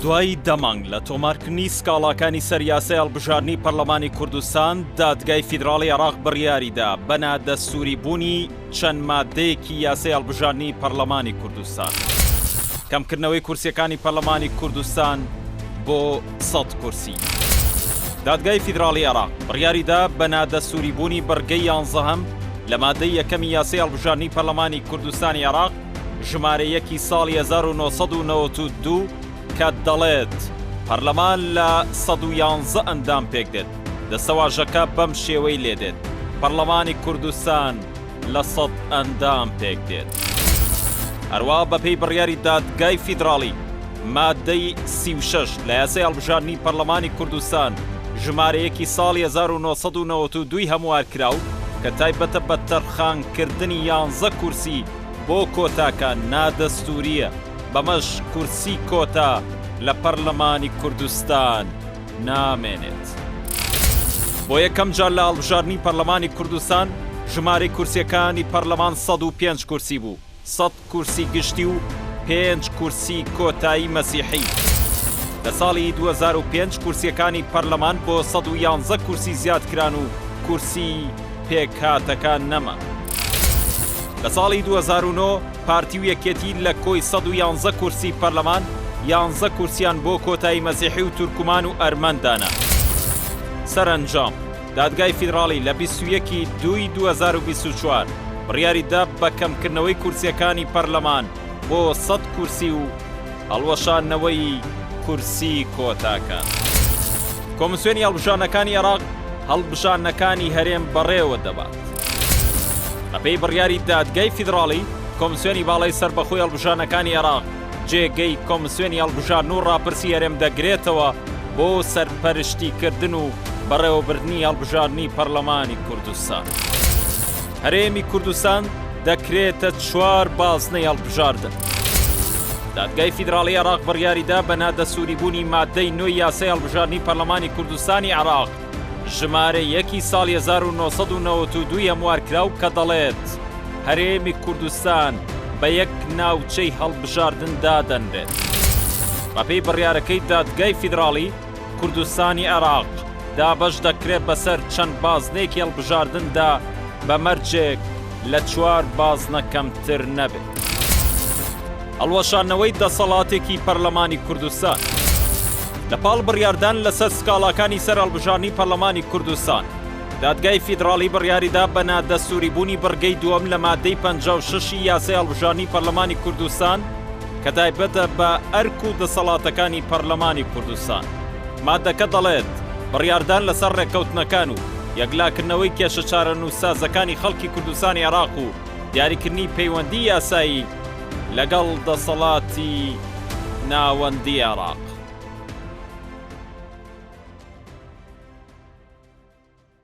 دوای دەمانگ لە تۆمارکردنی سکاڵاکانی سەریاسەی هەڵبژاردننی پەرلەمانی کوردستان دادگای فیدراڵی عێراق بڕیاریدا بەنا دەستوریبوونی چەند مادەیەکی یاسای هەڵبژاردننی پەرلەمانی کوردستان. کەمکردنەوەی کورسیەکانی پەرلەمانی کوردستان بۆ 100 کورسی. دادگای فیدراڵی عێراق بڕیاریدا بەنا دەستوریبوونی بەرگەی 11 لە مادەی یەکەمی یاسای هەڵبژاردننی پەرلەمانی کوردستانی عێراق ژمارەیەکی ساڵی 1992 کە دەڵێت پەرلەمان لە 111 ئەندام پێک دێت. دەسەواژەکە بەم شێوەی لێدێت. پەرلەمانی کوردستان لە 100 ئەندام پێک دێت. هەروە بەپێی بڕیاری دادگای فیدراڵی مادەی 36 لە یاسای هەڵبژاردننی پەرلەمانی کوردستان ژمارەیەکی ساڵی 1992 هەموارکراو کە تایبەتە بە تەرخانکردنی 11 کورسی بۆ کۆتاکان نادەستوریە. بەمەش کورسی کۆتا لە پەرلەمانی کوردستان نامێنێت. بۆ یەکەم جار لە هەڵبژاردننی پەرلەمانی کوردستان ژمارەی کورسیەکانی پەرلەمان 105 کورسی بوو. 100 کورسی گشتی و 5 کورسی کۆتایی مەسیحی. لە ساڵی 2005 کورسیەکانی پەرلەمان بۆ 111 کورسی زیادکران و کورسی پێکهاتەکان نەما. لە ساڵی 2009 پارتی و یەکێتی لە کۆی 111 کورسی پەرلەمان 11 کورسیان بۆ کۆتایی مەسیحی و تورکمان و ئەرمەندانە. سەرنجام دادگای فیدراڵی لە 21 دوای 2024 بڕیاریدا بە کەمکردنەوەی کورسیەکانی پەرلەمان بۆ 100 کورسی و هەڵوەشاندنەوەی کورسی کۆتاکان. کۆمسیۆنی هەڵبژاردنەکانی عێراق هەڵبژاردنەکانی هەرێم بەڕێوە دەبات. بەپێی بڕیاری دادگای فیدراڵی کۆمسیۆنی باڵای سەربەخۆی هەڵبژاردنەکانی عێراق جێگەی کۆمسیۆنی هەڵبژاردن و ڕاپرسی هەرێم دەگرێتەوە بۆ سەرپەرشتیکردن و بەڕێوەبردننی هەڵبژاردننی پەرلەمانی کوردستان. هەرێمی کوردستان دەکرێتە 4 بازنەی هەڵبژاردن. دادگای فیدراڵی عێراق بڕیاریدا بەنا دەستوریبوونی مادەی 9 یاسای هەڵبژاردننی پەرلەمانی کوردستانی عێراق ژمارە 1 ساڵی 1992 هەموارکراو کە دەڵێت هەرێمی کوردستان بە یەک ناوچەی هەڵبژاردن دادەنرێت. بەپێی بڕیارەکەی دادگای فیدراڵی کوردستانی عێراق دابەش دەکرێت بەسەر چەند بازنێکی هەڵبژاردندا بە مەرجێک لە 4 بازنە کەمتر نەبێت. هەڵوەشاندنەوەی دەسەڵاتێکی پەرلەمانی کوردستان لەپاڵ بڕیاردان لەسەر سکاڵاکانی سەر هەڵبژاردننی پەرلەمانی کوردستان دادگای فیدراڵی بڕیاریدا بەنا دەستوریبوونی بەرگەی دووەم لە مادەی 56 یاسای هەڵبژاردننی پەرلەمانی کوردستان کە تایبەتە بە ئەرک و دەسەڵاتەکانی پەرلەمانی کوردستان. مادەکە دەڵێت بڕیاردان لەسەر ڕێککەوتنەکان و یەکلاکردنەوەی کێشە چارەنووسسازەکانی خەڵکی کوردستانی عێراق و دیاریکردنی پەیوەندی یاسایی لەگەڵ دەسەڵاتی ناوەندی عێراق.